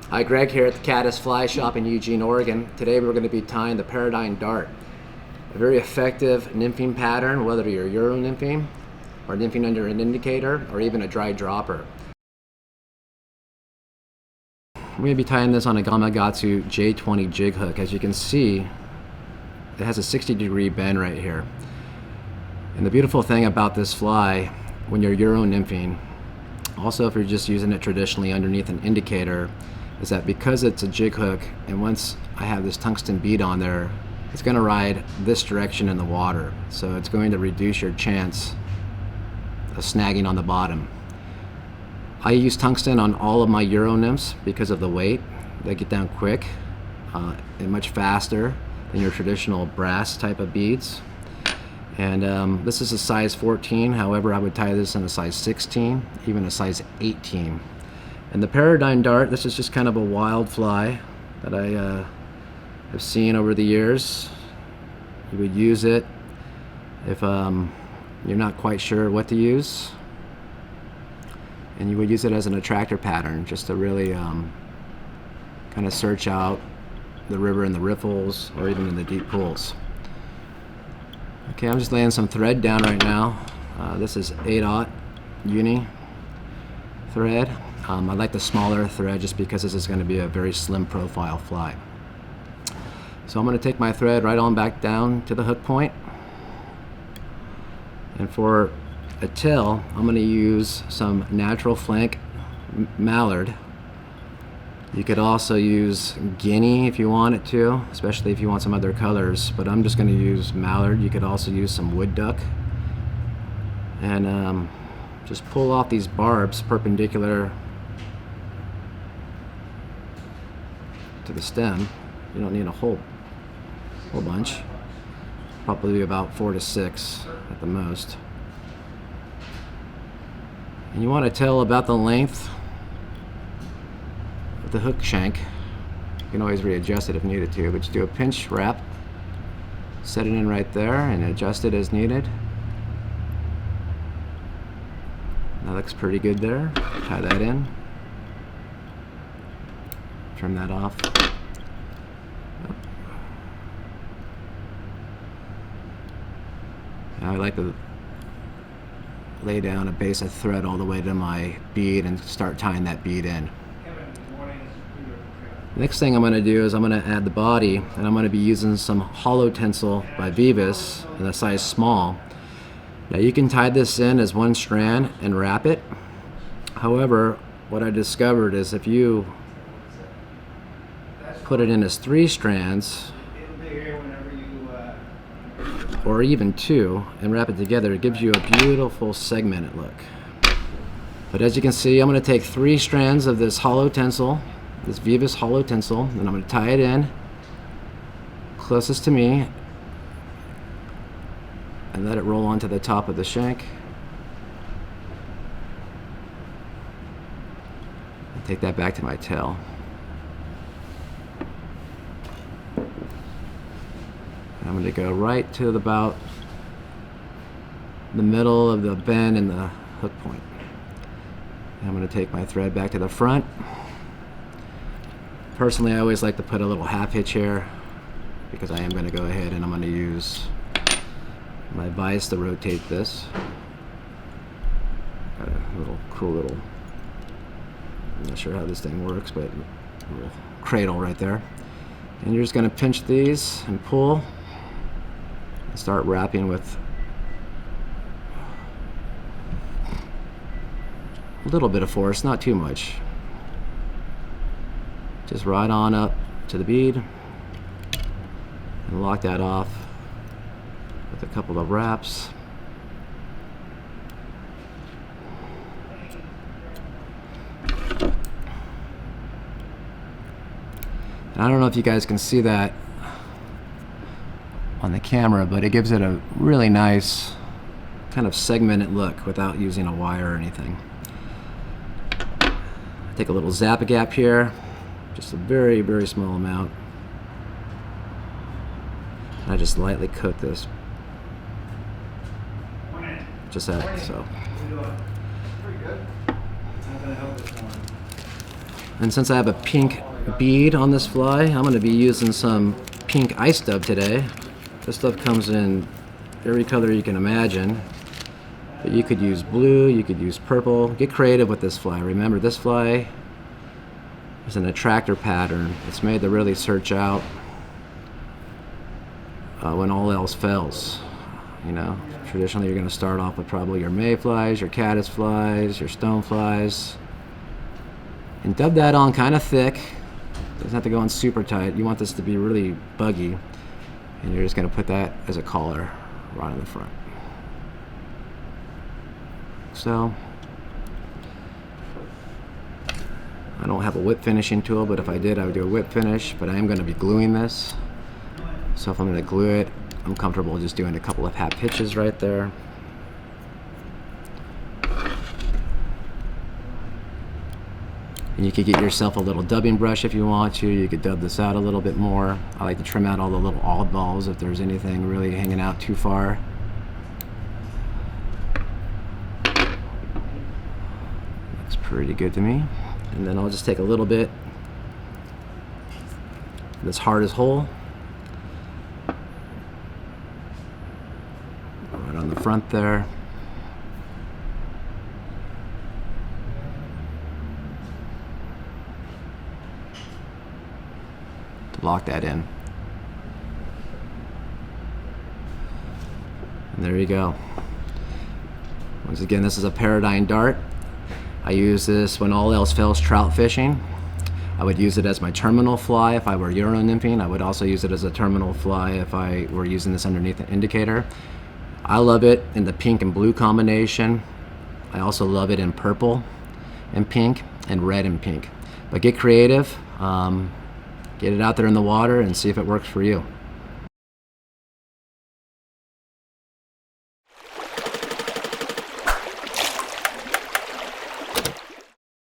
Hi, Greg here at the Caddis Fly Shop in Eugene, Oregon. Today we're going to be tying the Perdigon Dart, a very effective nymphing pattern, whether you're Euro nymphing or nymphing under an indicator or even a dry dropper. We're going to be tying this on a Gamakatsu J20 jig hook. As you can see, it has a 60-degree bend right here. And the beautiful thing about this fly, when you're Euro nymphing, also if you're just using it traditionally underneath an indicator, is that because it's a jig hook, and once I have this tungsten bead on there, it's going to ride this direction in the water. So it's going to reduce your chance of snagging on the bottom. I use tungsten on all of my Euro nymphs because of the weight. They get down quick and much faster than your traditional brass type of beads. And this is a size 14, however I would tie this in a size 16, even a size 18. And the Perdigon Dart, this is just kind of a wild fly that I have seen over the years. You would use it if you're not quite sure what to use. And you would use it as an attractor pattern just to really kind of search out the river in the riffles or even in the deep pools. Okay, I'm just laying some thread down right now. This is 8/0 uni thread. I like the smaller thread just because this is going to be a very slim profile fly. So I'm going to take my thread right on back down to the hook point. And for a tail, I'm going to use some natural flank mallard. You could also use guinea if you wanted to, especially if you want some other colors, but I'm just going to use mallard. You could also use some wood duck. And just pull off these barbs perpendicular to the stem. You don't need a whole bunch, probably about 4 to 6 at the most. And you want to tell about the length of the hook shank. You can always readjust it if needed to, but you do a pinch wrap, set it in right there, and adjust it as needed. That looks pretty good there. Tie that in. Turn that off. Now I like to lay down a base of thread all the way to my bead and start tying that bead in. Next thing I'm going to do is I'm going to add the body, and I'm going to be using some hollow tinsel by Vivas in a size small. Now you can tie this in as one strand and wrap it. However, what I discovered is if you put it in as 3 strands, or even 2, and wrap it together, it gives you a beautiful segmented look. But as you can see, I'm going to take 3 strands of this hollow tinsel, this Vivas hollow tinsel, and I'm going to tie it in closest to me and let it roll onto the top of the shank. And take that back to my tail. I'm going to go right to about the middle of the bend in the hook point. And I'm going to take my thread back to the front. Personally, I always like to put a little half hitch here because I am going to go ahead and I'm going to use my vise to rotate this. Got a little cool little, I'm not sure how this thing works, but a little cradle right there. And you're just going to pinch these and pull. Start wrapping with a little bit of force, not too much. Just right on up to the bead and lock that off with a couple of wraps. And I don't know if you guys can see that on the camera, but it gives it a really nice kind of segmented look without using a wire or anything. Take a little zap gap here, just a very, very small amount. And I just lightly coat this, just that, so. Pretty good. How can I help this one? And since I have a pink bead on this fly, I'm going to be using some pink ice dub today. This stuff comes in every color you can imagine. But you could use blue, you could use purple. Get creative with this fly. Remember, this fly is an attractor pattern. It's made to really search out when all else fails. You know, traditionally you're going to start off with probably your mayflies, your caddis flies, your stoneflies. And dub that on kind of thick. Doesn't have to go on super tight. You want this to be really buggy. And you're just going to put that as a collar right in the front. So, I don't have a whip finishing tool, but if I did, I would do a whip finish. But I am going to be gluing this. So if I'm going to glue it, I'm comfortable just doing a couple of half hitches right there. And you could get yourself a little dubbing brush if you want to. You could dub this out a little bit more. I like to trim out all the little oddballs if there's anything really hanging out too far. Looks pretty good to me. And then I'll just take a little bit this hard as hole right on the front there. To lock that in. And there you go. Once again, this is a Perdigon Dart. I use this when all else fails trout fishing. I would use it as my terminal fly if I were Euro nymphing. I would also use it as a terminal fly if I were using this underneath an indicator. I love it in the pink and blue combination. I also love it in purple and pink and red and pink. But get creative, get it out there in the water and see if it works for you.